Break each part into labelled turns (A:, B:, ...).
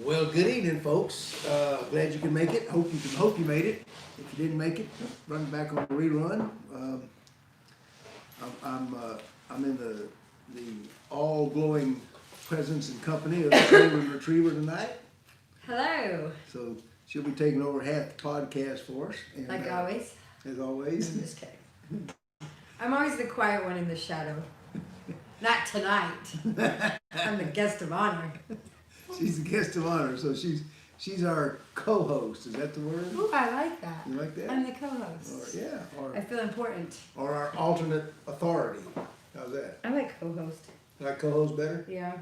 A: Well, good evening, folks. Glad you can make it. Hope you made it. If you didn't make it, run back on the rerun. I'm in the all glowing presence and company of the Golden Retriever tonight.
B: Hello.
A: So she'll be taking over half the podcast for us. And,
B: Like always.
A: As always.
B: I'm just kidding. I'm always the quiet one in the shadow. Not tonight. I'm the guest of honor.
A: She's the guest of honor, so she's our co-host. Is that the word?
B: Ooh, I like that.
A: You like that?
B: I'm the co-host.
A: Or
B: I feel important.
A: or our alternate authority. How's that?
B: I like co-host.
A: Like co-host better?
B: Yeah.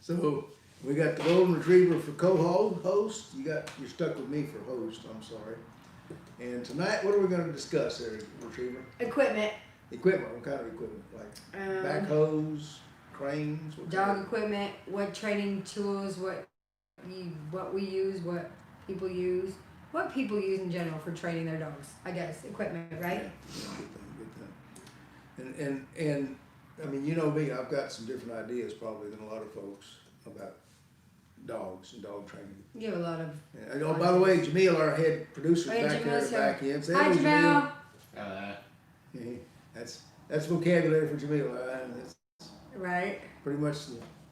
A: So we got the Golden Retriever for co-host. You're stuck with me for host. I'm sorry. And tonight, what are we going to discuss there, Retriever?
B: Equipment.
A: Equipment. What kind of equipment? Like backhoes, cranes.
B: Dog equipment. What training tools? What we use. What people use. What people use in general for training their dogs. I guess equipment, right?
A: Yeah, good thing. And I mean, you know me. I've got some different ideas probably than a lot of folks about dogs and dog training.
B: You have a lot of.
A: And, oh, by the way, Jamil, our head producer,
B: Hey,
A: back there at
B: Jamil's
A: the back end. Say
B: Hi,
A: hello,
B: Jamel.
A: Yeah, that's vocabulary for Jamil. That's
B: Right.
A: pretty much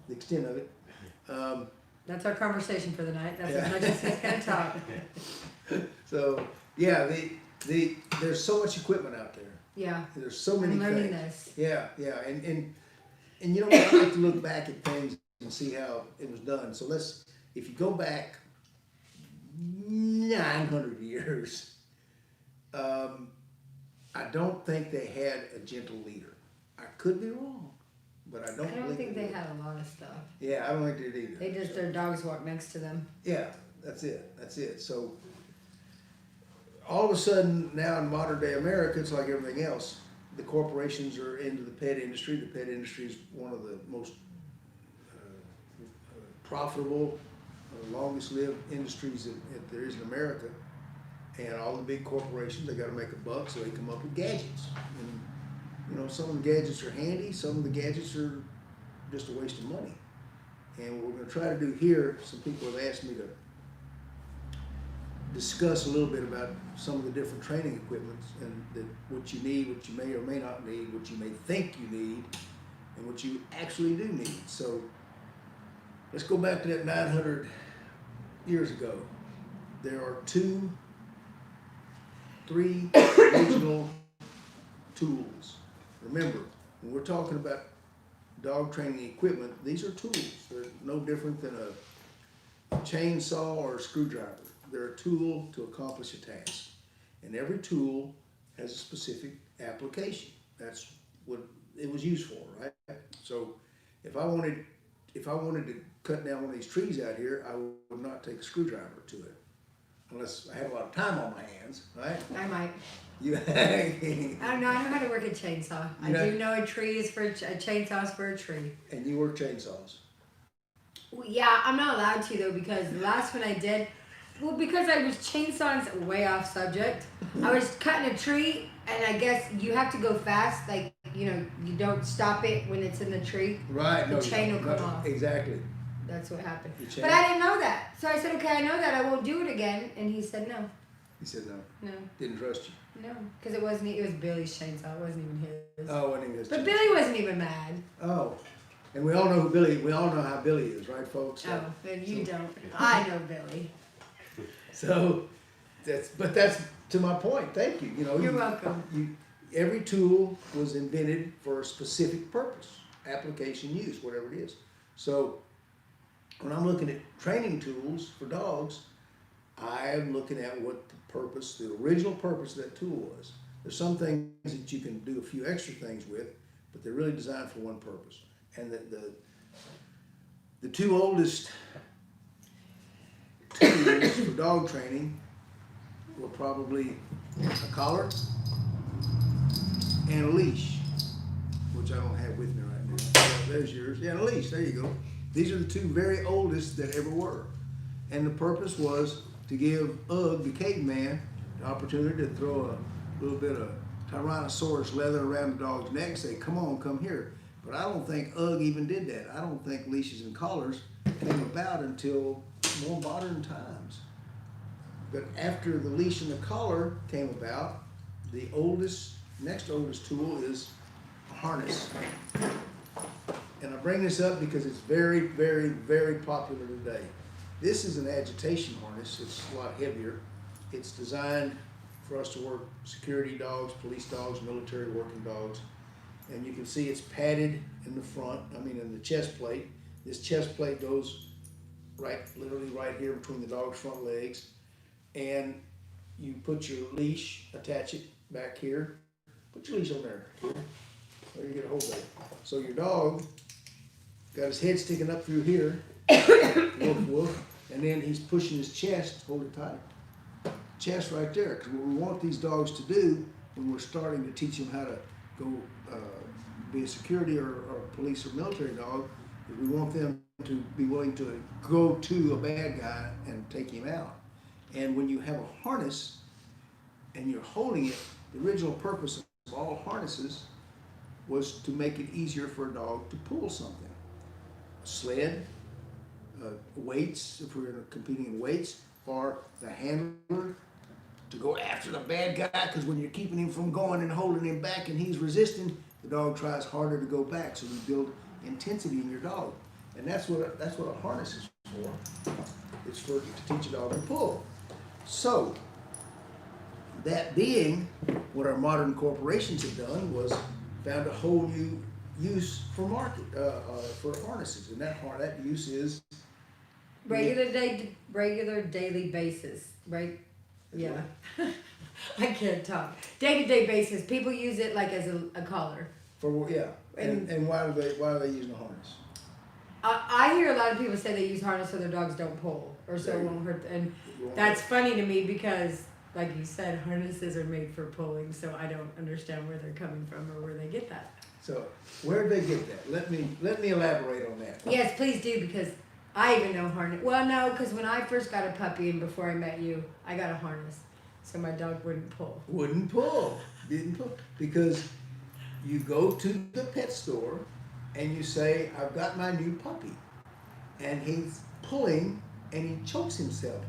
A: the extent of it.
B: That's our conversation for the night. That's
A: Yeah.
B: as much as he's gonna talk.
A: So yeah, there's so much equipment out there.
B: Yeah.
A: There's so many
B: I'm learning
A: things.
B: this.
A: Yeah, and you know what? I like to look back at things and see how it was done. So if you go back 900 years, I don't think they had a gentle leader. I could be wrong, but I don't.
B: I don't think they
A: did.
B: had a lot of stuff.
A: Yeah, I don't think they did either.
B: They just their dogs walk next to them.
A: Yeah, that's it. So all of a sudden now in modern day America, it's like everything else. The corporations are into the pet industry. The pet industry is one of the most profitable, longest lived industries that there is in America. And all the big corporations, they got to make a buck, so they come up with gadgets. And you know, some of the gadgets are handy. Some of the gadgets are just a waste of money. And what we're going to try to do here, some people have asked me to discuss a little bit about some of the different training equipment and what you need, what you may or may not need, what you may think you need, and what you actually do need. So let's go back to that 900 years ago. There are three original tools. Remember, when we're talking about dog training equipment, these are tools. They're no different than a chainsaw or a screwdriver. They're a tool to accomplish a task. And every tool has a specific application. That's what it was used for, right? So if I wanted to cut down one of these trees out here, I would not take a screwdriver to it. Unless I had a lot of time on my hands, right?
B: I might.
A: You
B: I don't know. I know how to work a chainsaw. I
A: Yeah.
B: do know a tree is for a chainsaw's for a tree.
A: And you work chainsaws.
B: Well, yeah, I'm not allowed to though because the last one I did, because I was chainsawing, way off subject. I was cutting a tree, and I guess you have to go fast. Like you don't stop it when it's in the tree.
A: Right.
B: The chain will come off.
A: Exactly.
B: That's what happened.
A: The chain.
B: But I didn't know that, so I said, okay, I know that. I won't do it again. And he said no.
A: He said no.
B: No.
A: Didn't trust you.
B: No, because it was Billy's chainsaw. It wasn't even his.
A: Oh, wasn't even his
B: But
A: chainsaw.
B: Billy wasn't even mad.
A: Oh. And we all know who Billy. We all know how Billy is, right, folks?
B: Oh, then you don't. I know Billy.
A: So that's to my point. Thank you.
B: You're welcome.
A: Every tool was invented for a specific purpose, application, use, whatever it is. So when I'm looking at training tools for dogs, I am looking at what the original purpose of that tool was. There's some things that you can do a few extra things with, but they're really designed for one purpose. And the two oldest tools for dog training were probably a collar and a leash, which I don't have with me right now. Yeah, there's yours. Yeah, and a leash. There you go. These are the two very oldest that ever were. And the purpose was to give Ugg, the caveman, the opportunity to throw a little bit of Tyrannosaurus leather around the dog's neck and say, come on, come here. But I don't think UGG even did that. I don't think leashes and collars came about until more modern times. But after the leash and the collar came about, the next oldest tool is a harness. And I bring this up because it's very, very, very popular today. This is an agitation harness. It's a lot heavier. It's designed for us to work security dogs, police dogs, military working dogs. And you can see it's padded in the front, in the chest plate. This chest plate goes literally right here between the dog's front legs. And you put your leash, attach it back here. Put your leash on there. There you get a hold of it. So your dog got his head sticking up through here, woof woof, and then he's pushing his chest, hold it tight. Chest right there, because what we want these dogs to do when we're starting to teach them how to go be a security or police or military dog, is we want them to be willing to go to a bad guy and take him out. And when you have a harness and you're holding it, the original purpose of all harnesses was to make it easier for a dog to pull something. A sled, weights, if we're competing in weights, or the handler to go after the bad guy, because when you're keeping him from going and holding him back and he's resisting, the dog tries harder to go back. So you build intensity in your dog. And that's what a harness is for. It's for to teach a dog to pull. So, that being what our modern corporations have done was found a whole new use for for harnesses, and that use is
B: regular daily basis, right? Yeah. I can't talk. Day-to-day basis. People use it like as a collar.
A: And why are they using a harness?
B: I hear a lot of people say they use harness so their dogs don't pull or so it won't hurt. And that's funny to me because, like you said, harnesses are made for pulling, so I don't understand where they're coming from or where they get that.
A: So where did they get that? Let me elaborate on that.
B: Yes, please do, because I even know harness. Well, no, because when I first got a puppy and before I met you, I got a harness, so my dog wouldn't pull.
A: Didn't pull, because you go to the pet store and you say, I've got my new puppy, and he's pulling and he chokes himself,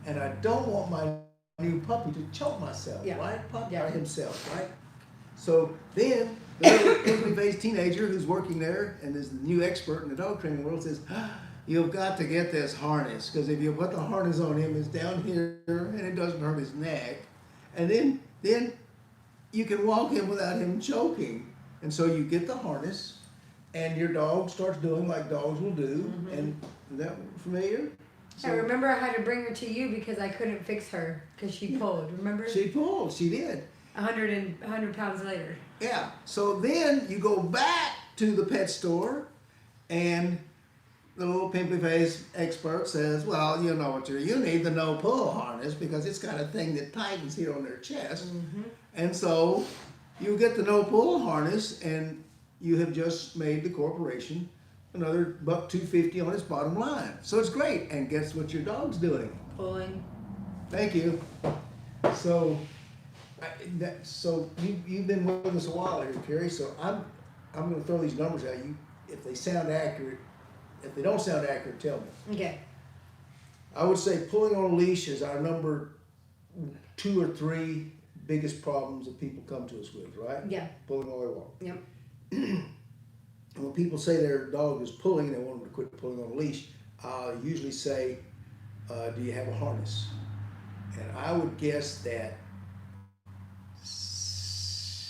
A: and I don't want my new puppy to choke myself, right? Or himself, right? So then the little pimply-faced teenager who's working there and is the new expert in the dog training world says, you've got to get this harness, because if you put the harness on him, it's down here and it doesn't hurt his neck, and then you can walk him without him choking. And so you get the harness, and your dog starts doing like dogs will do. And is that familiar?
B: So, I remember I had to bring her to you because I couldn't fix her because she pulled. Remember?
A: She pulled. She did.
B: 100 pounds later.
A: Yeah. So then you go back to the pet store, and the little pimply faced expert says, well, you know what you need the no pull harness because it's got a thing that tightens here on their chest. And so you get the no pull harness, and you have just made the corporation another $1.250 on its bottom line. So it's great. And guess what your dog's doing?
B: Pulling.
A: Thank you. So, you've been with us a while here, Carrie. So I'm going to throw these numbers at you. If they sound accurate, if they don't sound accurate, tell me.
B: Okay.
A: I would say pulling on a leash is our number 2 or 3 biggest problems that people come to us with, right?
B: Yeah.
A: Pulling while they walk.
B: Yep.
A: And when people say their dog is pulling and they want them to quit pulling on a leash, I usually say, do you have a harness? And I would guess that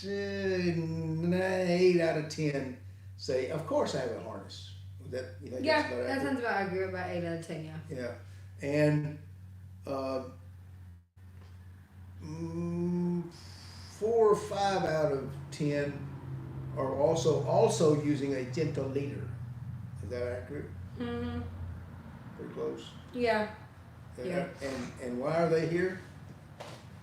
A: 8 out of 10 say, of course I have a harness. You think
B: Yeah,
A: that's about
B: that
A: accurate?
B: sounds about accurate, about 8 out of 10, yeah.
A: Yeah. And 4 or 5 out of 10 are also using a gentle leader. Is that accurate?
B: Mm-hmm.
A: Pretty close.
B: Yeah, Yeah.
A: And why are they here?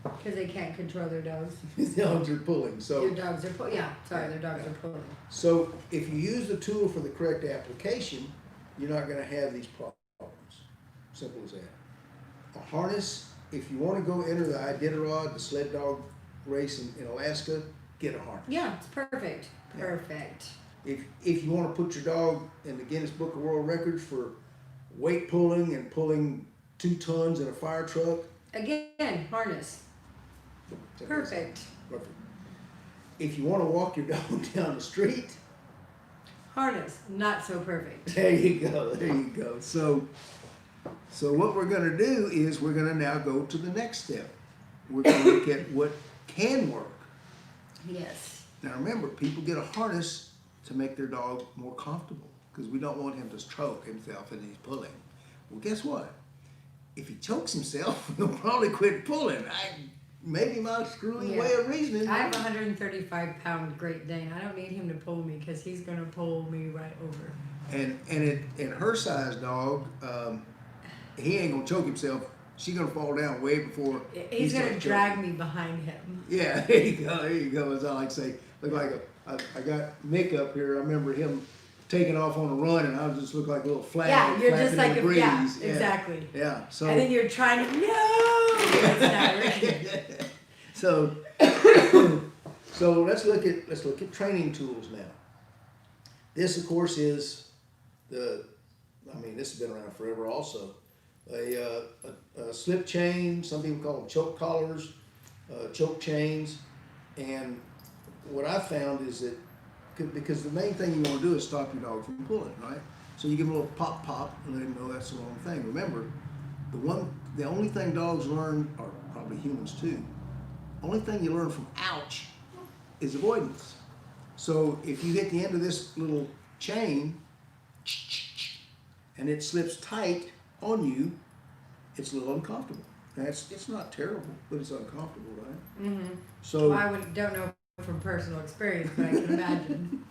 B: because they can't control their dogs.
A: The dogs are pulling. So
B: Their dogs are pulling. Yeah, sorry, their dogs are pulling.
A: So if you use the tool for the correct application, you're not going to have these problems. Simple as that. A harness, if you want to go enter the Iditarod, the sled dog race in Alaska, get a harness.
B: Yeah, it's perfect. Perfect.
A: if you wanna put your dog in the Guinness Book of World Records for weight pulling and pulling 2 tons in a fire truck.
B: Again, harness. Perfect.
A: Perfect. If you wanna walk your dog down the street,
B: Harness, not so perfect.
A: there you go, there you go. So what we're gonna do is we're gonna now go to the next step. We're gonna look at what can work.
B: Yes.
A: Now remember, people get a harness to make their dog more comfortable because we don't want him to choke himself and he's pulling. Well, guess what? If he chokes himself, he'll probably quit pulling. Maybe my screwy way of reasoning.
B: I have a 135-pound Great Dane. I don't need him to pull me because he's gonna pull me right over.
A: And her size dog, he ain't gonna choke himself. She's gonna fall down way before
B: He's gonna drag me behind him.
A: Yeah, there you go. There you go. As I like to say, look like I got Mick up here. I remember him taking off on a run, and I just look like a little flag.
B: Yeah, you're just
A: flapping
B: like
A: in the
B: yeah,
A: breeze.
B: exactly.
A: Yeah. So.
B: And then you're trying to
A: So, so let's look at training tools now. This, of course, is this has been around forever. Also, a slip chain. Some people call them choke collars, choke chains, and what I found is that because the main thing you want to do is stop your dog from pulling, right? So you give them a little pop pop and let them know that's the wrong thing. Remember, the only thing dogs learn, or probably humans too, only thing you learn from ouch is avoidance. So if you hit the end of this little chain and it slips tight on you, it's a little uncomfortable. Now it's not terrible, but it's uncomfortable, right?
B: Mm-hmm.
A: So
B: well, I don't know from personal experience, but I can imagine.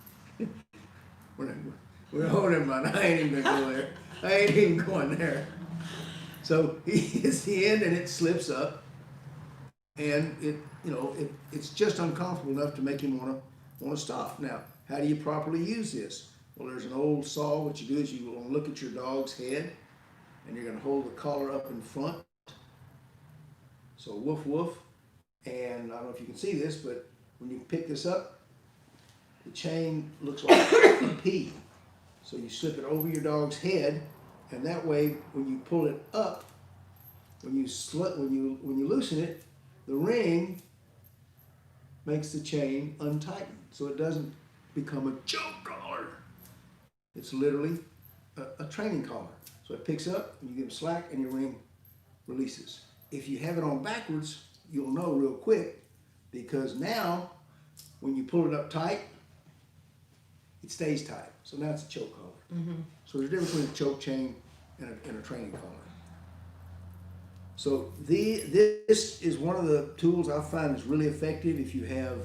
A: Oh, never mind. I ain't even gonna go there. I ain't even going there. So he hits the end and it slips up, and it's just uncomfortable enough to make him wanna stop. Now, how do you properly use this? Well, there's an old saw. What you do is you want to look at your dog's head, and you're gonna hold the collar up in front. So woof woof, and I don't know if you can see this, but when you pick this up, the chain looks like a P. So you slip it over your dog's head, and that way, when you pull it up, when you loosen it, the ring makes the chain untighten, so it doesn't become a choke collar. It's literally a training collar. So it picks up, and you give it slack, and your ring releases. If you have it on backwards, you'll know real quick, because now, when you pull it up tight, it stays tight. So now it's a choke collar.
B: Mm-hmm.
A: So there's a difference between a choke chain and a training collar. So this is one of the tools I find is really effective if you have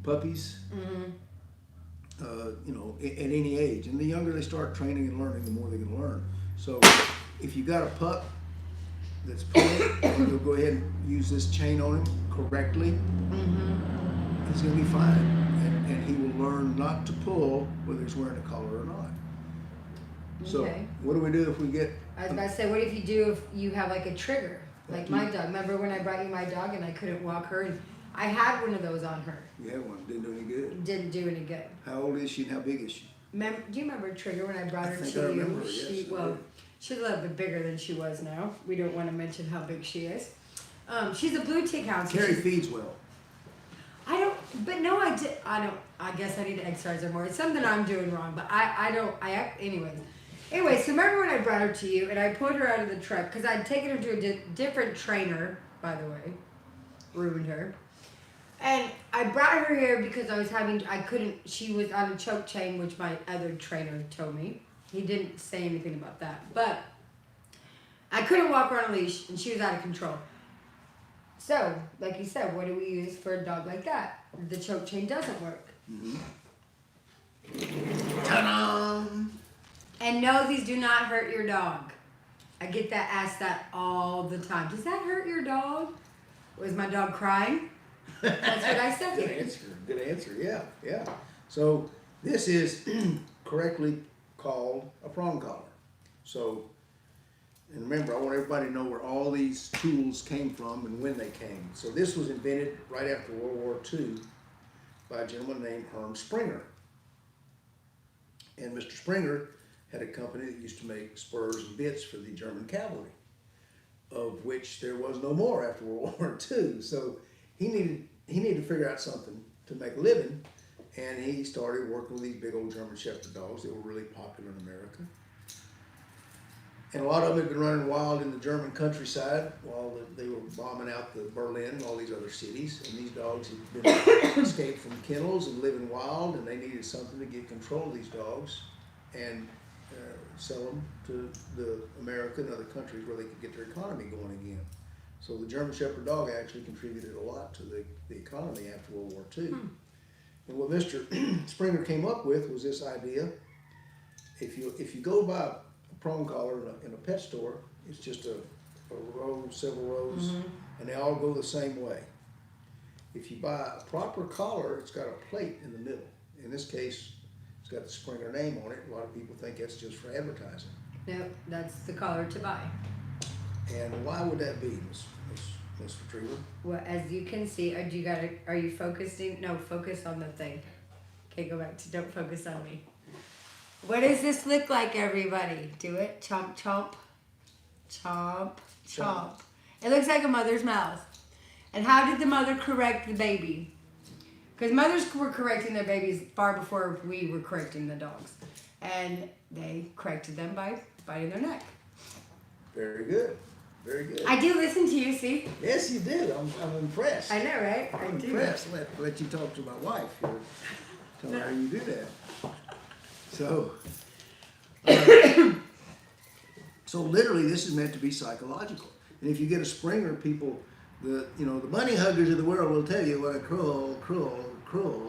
A: puppies,
B: Mm-hmm.
A: At any age. And the younger they start training and learning, the more they can learn. So if you got a pup that's pulling, you'll go ahead and use this chain on him correctly.
B: Mm-hmm.
A: He's gonna be fine. And he will learn not to pull whether he's wearing a collar or not. So
B: Okay.
A: what do we do if we get...
B: I was about to say, what if you do if you have like a trigger? Like my dog. Remember when I brought you my dog and I couldn't walk her? And I had one of those on her.
A: You had one, didn't do any good.
B: It didn't do any good.
A: How old is she and how big is she?
B: Do you remember Trigger when I brought her
A: think
B: to
A: I
B: you?
A: remember, yes, I do.
B: She's a little bit bigger than she was now. We don't want to mention how big she is. She's a blue tick hound. So
A: Carrie feeds well.
B: I guess I need to exercise her more. It's something I'm doing wrong, but anyways. Anyway, so remember when I brought her to you and I pulled her out of the truck because I'd taken her to a different trainer, by the way, ruined her. And I brought her here because she was on a choke chain, which my other trainer told me. He didn't say anything about that, but I couldn't walk her on a leash and she was out of control. So, like you said, what do we use for a dog like that? The choke chain doesn't work.
A: Mm-hmm. Ta-da!
B: And no, these do not hurt your dog. I get asked that all the time. Does that hurt your dog? Was my dog crying? That's what I said.
A: Good answer. Yeah. So this is correctly called a prong collar. So, and remember, I want everybody to know where all these tools came from and when they came. So this was invented right after World War II by a gentleman named Herm Springer. And Mr. Springer had a company that used to make spurs and bits for the German cavalry, of which there was no more after World War II. So he needed to figure out something to make a living, and he started working with these big old German Shepherd dogs that were really popular in America. And a lot of them had been running wild in the German countryside while they were bombing out the Berlin and all these other cities. And these dogs had been escaped from kennels and living wild, and they needed something to get control of these dogs and sell them to the America and other countries where they could get their economy going again. So the German Shepherd dog actually contributed a lot to the economy after World War II. And what Mr. Springer came up with was this idea: if you go buy a prong collar in a pet store, it's just a row, several rows, and they all go the same way. If you buy a proper collar, it's got a plate in the middle. In this case, it's got the Springer name on it. A lot of people think that's just for advertising.
B: No, that's the collar to buy.
A: And why would that be, Miss Retriever?
B: Well, as you can see, are you focusing? No, focus on the thing. Okay, go back to don't focus on me. What does this look like, everybody? Do it. Chomp, chomp. Chomp, chomp. It looks like a mother's mouth. And how did the mother correct the baby? Because mothers were correcting their babies far before we were correcting the dogs. And they corrected them by biting their neck.
A: Very good. Very good.
B: I do listen to you, see?
A: Yes, you do. I'm impressed.
B: I know, right?
A: I'm impressed. Let you talk to my wife here. Tell her how you do that. So, so literally, this is meant to be psychological. And if you get a Springer, the bunny huggers of the world will tell you what a cruel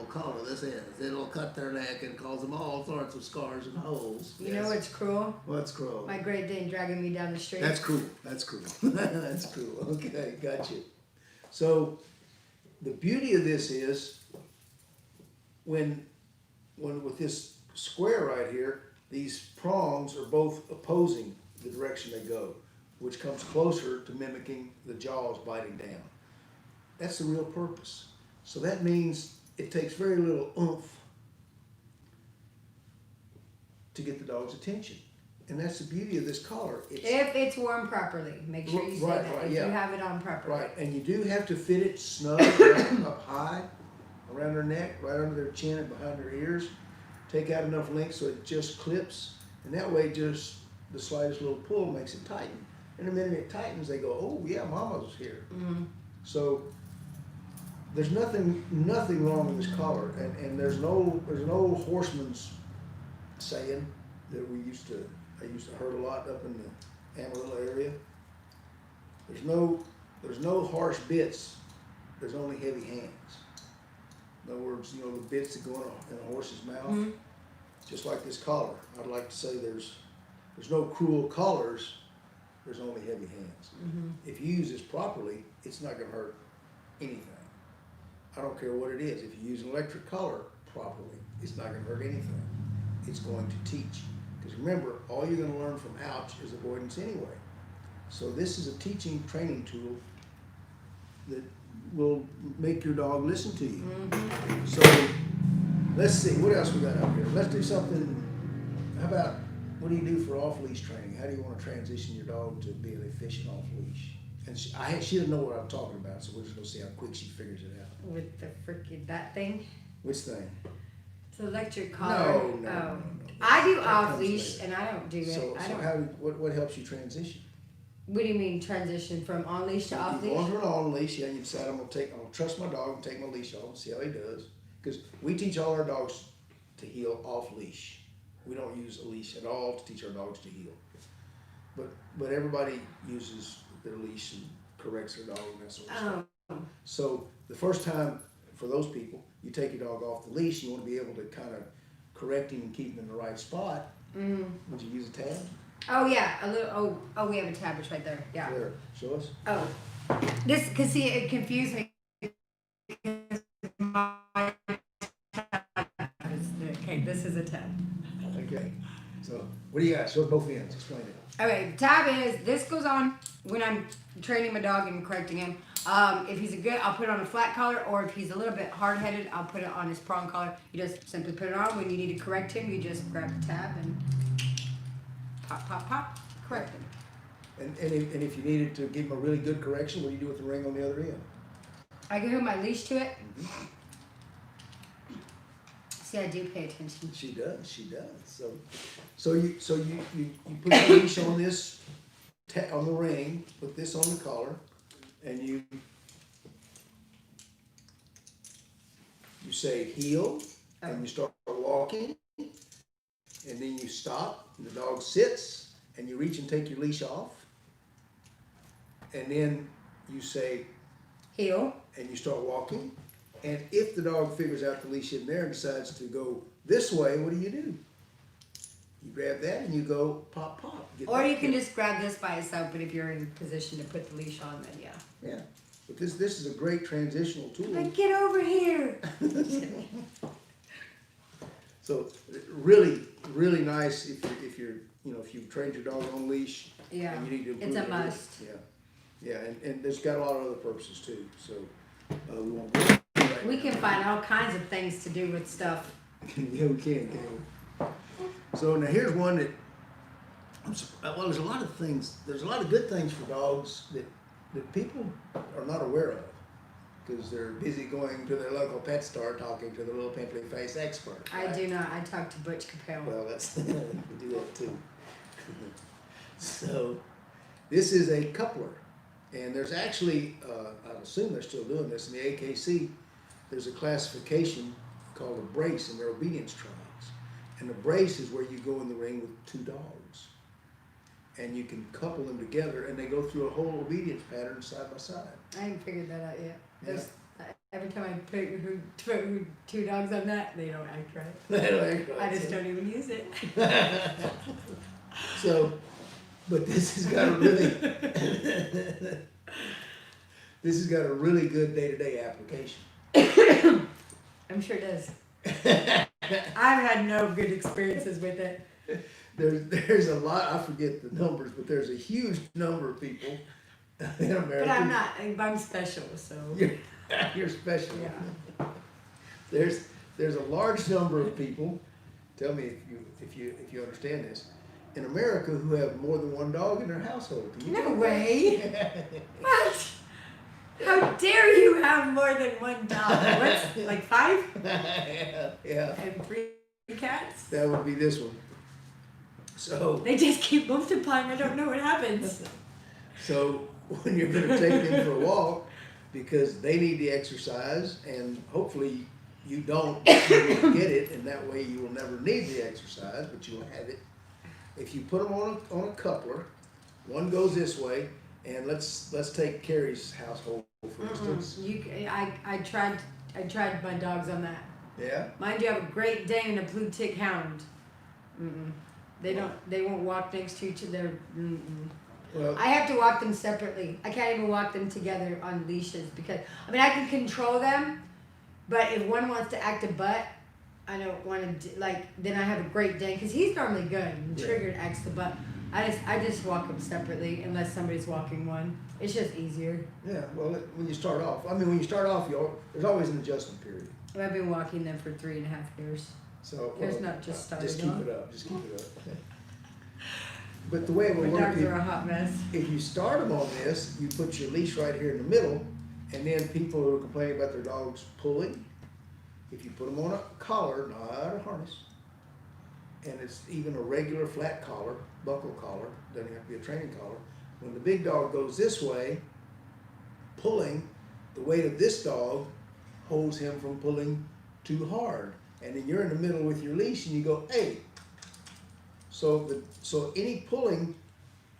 A: collar this is. It'll cut their neck and cause them all sorts of scars and holes.
B: You know what's cruel?
A: What's cruel?
B: My Great Dane dragging me down the street.
A: That's cruel. That's cruel. That's cruel. Okay, got you. So, the beauty of this is when with this square right here, these prongs are both opposing the direction they go, which comes closer to mimicking the jaws biting down. That's the real purpose. So that means it takes very little oomph to get the dog's attention. And that's the beauty of this collar.
B: If it's worn properly, make sure you say
A: Right,
B: that.
A: right,
B: if
A: yeah.
B: you have it on properly.
A: Right, and you do have to fit it snug up high around their neck, right under their chin and behind their ears. Take out enough length so it just clips, and that way just the slightest little pull makes it tighten. And the minute it tightens, they go, oh yeah, Mama's here.
B: Mm-hmm.
A: So there's nothing wrong with this collar, and there's no horseman's saying that I used to heard a lot up in the Amarillo area. There's no harsh bits. There's only heavy hands. In other words, the bits that go in a horse's mouth,
B: Mm-hmm.
A: just like this collar. I'd like to say there's no cruel collars. There's only heavy hands.
B: Mm-hmm.
A: If you use this properly, it's not going to hurt anything. I don't care what it is. If you use an electric collar properly, it's not going to hurt anything. It's going to teach. Because remember, all you're going to learn from ouch is avoidance anyway. So this is a teaching training tool that will make your dog listen to you.
B: Mm-hmm.
A: So let's see, what else we got out here? Let's do something. How about, what do you do for off-leash training? How do you want to transition your dog to be an efficient off-leash? And she doesn't know what I'm talking about, so we're just going to see how quick she figures it out.
B: With the freaking that thing.
A: Which thing?
B: It's an electric collar.
A: No.
B: I do
A: That
B: off
A: comes
B: leash,
A: later.
B: and I don't do it.
A: So
B: I don't.
A: what helps you transition?
B: What do you mean transition from on leash to off
A: You go
B: leash?
A: onto an on leash, yeah, and you decide I'm gonna trust my dog and take my leash off and see how he does. Because we teach all our dogs to heel off leash. We don't use a leash at all to teach our dogs to heel. But everybody uses their leash and corrects their dog and that sort of stuff. So the first time for those people, you take your dog off the leash, you want to be able to kind of correct him and keep him in the right spot.
B: Mm.
A: Would you use a tab?
B: Oh yeah, a little. Oh, we have a tab. It's right there. Yeah.
A: There, show us.
B: Oh, this because see it confused me. Okay, this is a tab.
A: Okay. So what do you got? Show both ends. Explain it.
B: Okay, tab is this goes on when I'm training my dog and correcting him. If he's a good, I'll put it on a flat collar, or if he's a little bit hard-headed, I'll put it on his prong collar. You just simply put it on. When you need to correct him, you just grab the tab and pop, pop, pop, correct him.
A: And if you needed to give him a really good correction, what do you do with the ring on the other end?
B: I give him my leash to it. See, I do pay attention.
A: She does. So you put the leash on this, on the ring, put this on the collar, and you say heel, and you start walking, and then you stop, and the dog sits, and you reach and take your leash off, and then you say
B: Heel.
A: and you start walking, and if the dog figures out the leash in there and decides to go this way, what do? You grab that and you go pop, pop.
B: Or you can just grab this by itself, but if you're in position to put the leash on, then yeah.
A: Yeah, but this is a great transitional tool.
B: Like, get over here.
A: So really, really nice if you're if you've trained your dog on leash.
B: Yeah,
A: and you need to improve
B: it's a
A: it.
B: must.
A: Yeah, and it's got a lot of other purposes too. So we won't. Go right
B: We
A: now.
B: can find all kinds of things to do with stuff.
A: Yeah, we can. So now here's one that, well, there's a lot of things, there's a lot of good things for dogs that people are not aware of because they're busy going to their local pet store talking to the little pimply face expert.
B: I
A: right?
B: do not. I talk to Butch Capel.
A: Well, that's, we do that too. So this is a coupler, and there's actually, I assume they're still doing this in the AKC, there's a classification called a brace in their obedience trials. And a brace is where you go in the ring with two dogs. And you can couple them together and they go through a whole obedience pattern side by side.
B: I ain't figured that out yet.
A: Yeah.
B: Every time I put two dogs on that, they don't act right.
A: They don't act right,
B: I just
A: so-
B: don't even use it.
A: So, but this has got a really, this has got a really good day-to-day application.
B: I'm sure it does. I've had no good experiences with it.
A: There's a lot, I forget the numbers, but there's a huge number of people in America.
B: But I'm not. I'm special, so.
A: You're special.
B: Yeah.
A: There's a large number of people, tell me if you understand this, in America who have more than one dog in their household. Can you
B: No
A: believe
B: way.
A: that?
B: What? How dare you have more than one dog? What's like 5?
A: Yeah,
B: And 3 cats?
A: that would be this one. So
B: They just keep multiplying. I don't know what happens.
A: So when you're going to take them for a walk, because they need the exercise, and hopefully you don't get it, and that way you will never need the exercise, but you'll have it. If you put them on a coupler, one goes this way, and let's take Carrie's household for instance.
B: I tried my dogs on that.
A: Yeah.
B: Mind you, I have a Great Dane and a Blue Tick Hound. They won't walk next to each other.
A: Well,
B: I have to walk them separately. I can't even walk them together on leashes because, I mean, I can control them, but if one wants to act a butt, I don't want to, then I have a Great Dane because he's normally good and
A: Yeah.
B: Triggered acts the butt. I just walk them separately unless somebody's walking one. It's just easier.
A: yeah. Well, when you start off, there's always an adjustment period.
B: I've been walking them for 3.5 years.
A: So
B: There's not just started
A: Just keep
B: on.
A: it up. Just keep it up. But the way it
B: My
A: will work
B: dogs
A: is,
B: are a hot mess.
A: if you start them on this, you put your leash right here in the middle, and then people who are complaining about their dogs pulling, if you put them on a collar, not a harness, and it's even a regular flat collar, buckle collar, doesn't have to be a training collar, when the big dog goes this way, pulling, the weight of this dog holds him from pulling too hard. And then you're in the middle with your leash and you go, hey. So any pulling,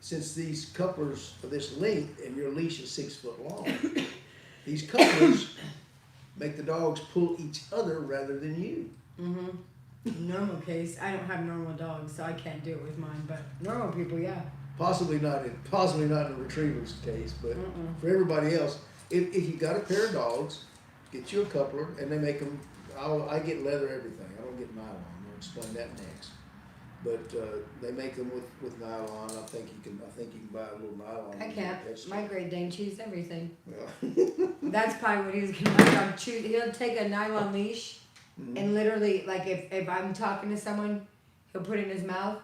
A: since these couplers are this length and your leash is 6 foot long, these couplers make the dogs pull each other rather than you.
B: Normal case, I don't have normal dogs, so I can't do it with mine. But normal people, yeah.
A: Possibly not in a retriever's case, but for everybody else, if you got a pair of dogs, get you a coupler, and they make them. I get leather everything. I don't get nylon. I'll explain that next. But they make them with nylon. I think you can buy a little nylon.
B: I
A: in
B: can't.
A: the pet store.
B: My Great Dane chews everything.
A: Yeah.
B: That's probably what he's gonna my dog chew. He'll take a nylon leash
A: Mhm.
B: and literally, like if I'm talking to someone, he'll put it in his mouth,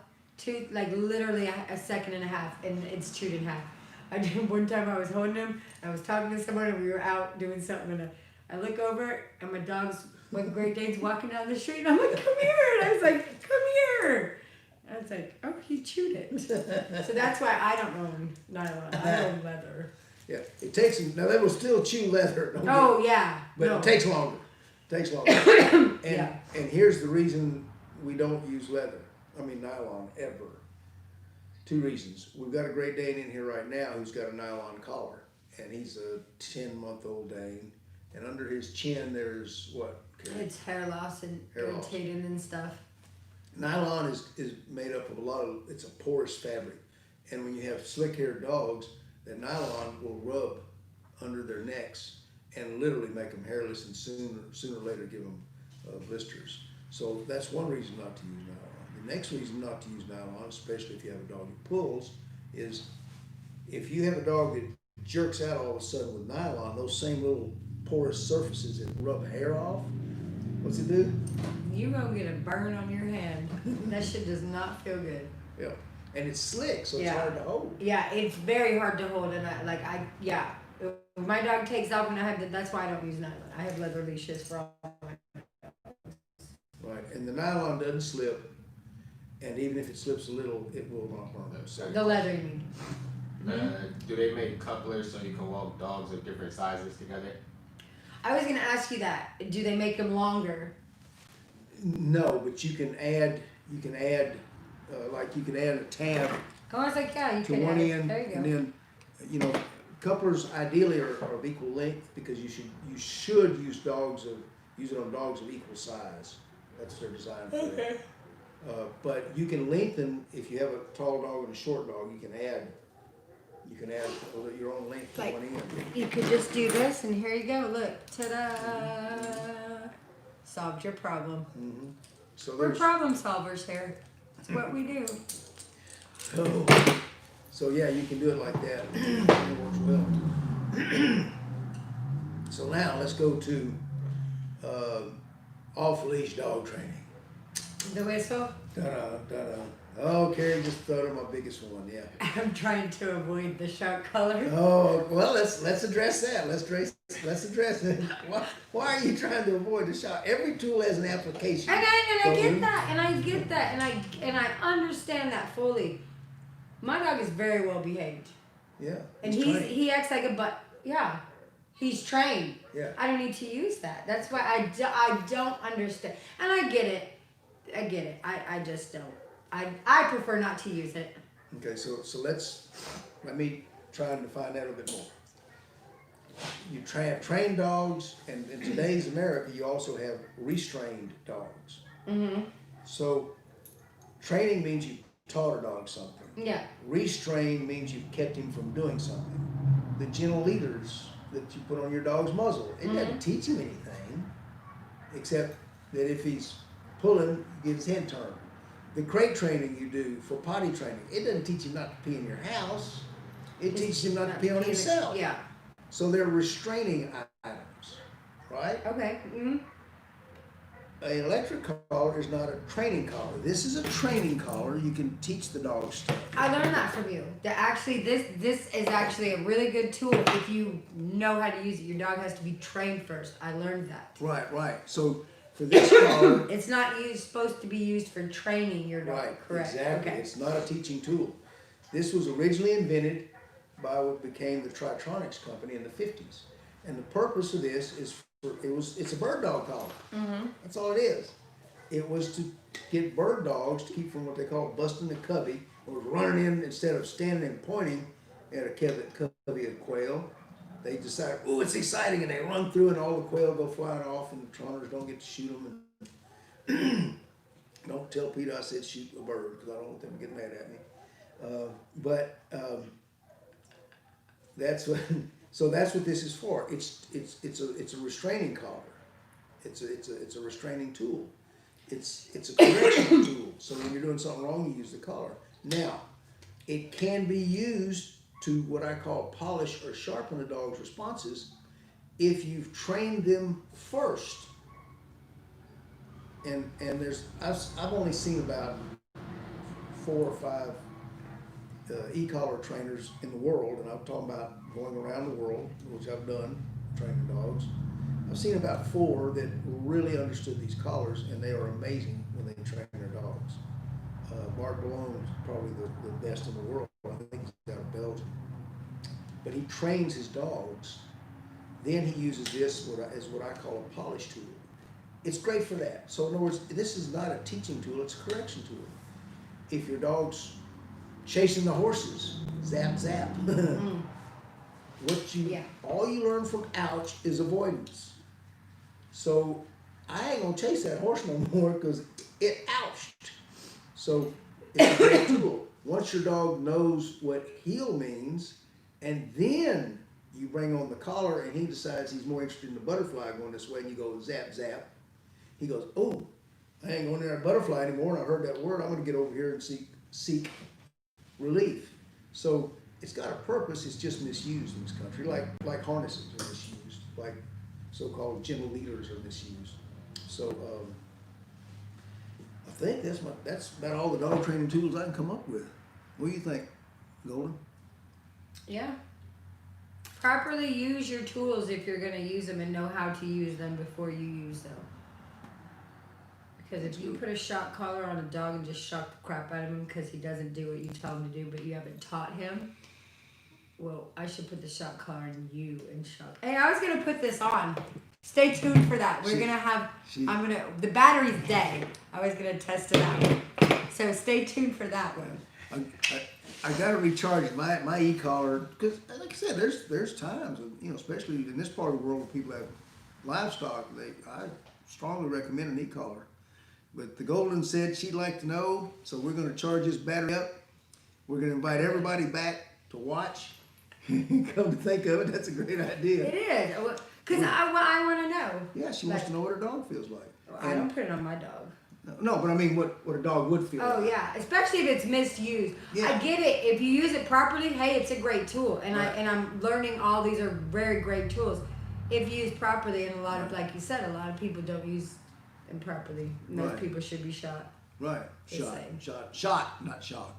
B: like literally a second and a half, and it's chewed in half. I did one time. I was holding him. I was talking to someone, and we were out doing something, and I look over, and my dog's one Great Dane's walking down the street, and I'm like, "Come here!" And I was like, "Come here!" And I was like, "Oh, he chewed it." So that's why I don't own nylon. I own leather.
A: Yeah, it takes them. Now they will still chew leather. Don't
B: Oh yeah,
A: but
B: no.
A: it takes longer. And
B: Yeah.
A: and here's the reason we don't use leather. I mean nylon ever. Two reasons. We've got a Great Dane in here right now who's got a nylon collar, and he's a 10-month-old Dane, and under his chin there's what? Karen?
B: It's hair loss and
A: Hair loss.
B: irritating and stuff.
A: Nylon is made up of it's a porous fabric, and when you have slick-haired dogs, that nylon will rub under their necks and literally make them hairless, and sooner or later give them blisters. So that's one reason not to use nylon. The next reason not to use nylon, especially if you have a dog that pulls, is if you have a dog that jerks out all of a sudden with nylon, those same little porous surfaces that rub hair off, what's it do?
B: You gonna get a burn on your hand. That shit does not feel good.
A: Yeah, and it's slick, so it's
B: Yeah.
A: hard to hold.
B: Yeah, it's very hard to hold, and yeah. If my dog takes off, and that's why I don't use nylon. I have leather leashes for all my.
A: Right, and the nylon doesn't slip, and even if it slips a little, it will not harm us.
B: The leather, you mean?
C: Do they make couplers so you can walk dogs of different sizes together?
B: I was gonna ask you that. Do they make them longer?
A: No, but you can add, like you can add a tab
B: I was like, yeah, you
A: to
B: can
A: one
B: add it.
A: end,
B: There you go.
A: and then, you know, couplers ideally are of equal length, because you should use it on dogs of equal size. That's what they're designed for.
B: Okay.
A: But you can lengthen, if you have a tall dog and a short dog, you can add your own length to
B: Like-
A: one end.
B: You could just do this, and here you go. Look, ta-da! Solved your problem.
A: Mhm. So
B: We're
A: there's,
B: problem solvers here. That's what we do.
A: so yeah, you can do it like that. It works well. So now let's go to off-leash dog training.
B: The whistle.
A: Da-da, da-da. Oh, Carrie just thought of my biggest one, yeah.
B: I'm trying to avoid the shock collar.
A: Oh, well, let's address that. Let's address it. Why are you trying to avoid the shot? Every tool has an application.
B: And I
A: So
B: get
A: we-
B: that, and I understand that fully. My dog is very well behaved,
A: Yeah.
B: and
A: he's trained.
B: he acts like a butt. Yeah, he's trained.
A: Yeah.
B: I don't need to use that. That's why I don't understand, and I get it. I just don't. I prefer not to use it.
A: Okay, so let me try and define that a bit more. You train dogs, and in today's America, you also have restrained dogs.
B: Mm-hmm.
A: So training means you taught a dog something.
B: Yeah.
A: Restrain means you've kept him from doing something. The gentle leaders that you put on your dog's muzzle, it doesn't teach him anything, except that if he's pulling, you get his head turned. The crate training you do for potty training, it doesn't teach him not to pee in your house. It teaches him not to pee on himself.
B: Yeah.
A: So they're restraining items, right?
B: Okay. Mm-hmm.
A: An electric collar is not a training collar. This is a training collar. You can teach the dog stuff.
B: I learned that from you. That actually, this is actually a really good tool if you know how to use it. Your dog has to be trained first. I learned that.
A: Right. So for this collar,
B: It's not supposed to be used for training your dog.
A: right,
B: Correct.
A: exactly.
B: Okay.
A: It's not a teaching tool. This was originally invented by what became the Tritronics company in the 50s. And the purpose of this is it's a bird dog collar.
B: Mm-hmm.
A: That's all it is. It was to get bird dogs to keep from what they call busting the cubby, or running in instead of standing and pointing at a cubby of quail. They decide, oh, it's exciting, and they run through, and all the quail go flying off, and the Troners don't get to shoot them. And don't tell Peter I said shoot a bird, because I don't want them to get mad at me. That's what. So that's what this is for. It's a restraining collar. It's a restraining tool, it's a correction tool, so when you're doing something wrong, you use the collar. Now, it can be used to what I call polish or sharpen a dog's responses if you've trained them first. And I've only seen about 4 or 5 e-collar trainers in the world, and I'm talking about going around the world, which I've done, training dogs. I've seen about 4 that really understood these collars, and they are amazing when they train their dogs. Mark Malone is probably the best in the world. I think he's out of Belgium. But he trains his dogs. Then he uses this as what I call a polish tool. It's great for that. So in other words, this is not a teaching tool, it's a correction tool. If your dog's chasing the horses, zap, zap. All you learn from ouch is avoidance. So I ain't gonna chase that horse no more because it ouched. So it's a great tool. Once your dog knows what heel means, and then you bring on the collar and he decides he's more interested in the butterfly going this way, and you go zap, zap. He goes, oh, I ain't going near that butterfly anymore, and I heard that word, I'm gonna get over here and seek relief. So it's got a purpose, it's just misused in this country, like harnesses are misused, like so-called gentle leaders are misused. So I think that's about all the dog training tools I can come up with. What do you think, Golden?
B: Yeah. Properly use your tools if you're gonna use them, and know how to use them before you use them. Because if you put a shock collar on a dog and just shock the crap out of him because he doesn't do what you tell him to do, but you haven't taught him, well, I should put the shock collar on you and shock. Hey, I was gonna put this on. Stay tuned for that. We're gonna have. The battery's dead. I was gonna test it out. So stay tuned for that one.
A: I got to recharge my e-collar because, like I said, there's times, especially in this part of the world where people have livestock. I strongly recommend an e-collar. But the Golden said she'd like to know, so we're going to charge this battery up. We're going to invite everybody back to watch. Come to think of it, that's a great idea.
B: It is, because I want to know.
A: Yeah, she wants to know what her dog feels like.
B: I don't put it on my dog.
A: No, but I mean what a dog would feel like.
B: Oh yeah, especially if it's misused.
A: Yeah.
B: I get it. If you use it properly, hey, it's a great tool, and
A: Right.
B: I'm learning all these are very great tools if used properly. And a lot of, like you said, a lot of people don't use them properly. Most
A: Right.
B: people should be shot.
A: Right,
B: The
A: shot,
B: same.
A: not shot.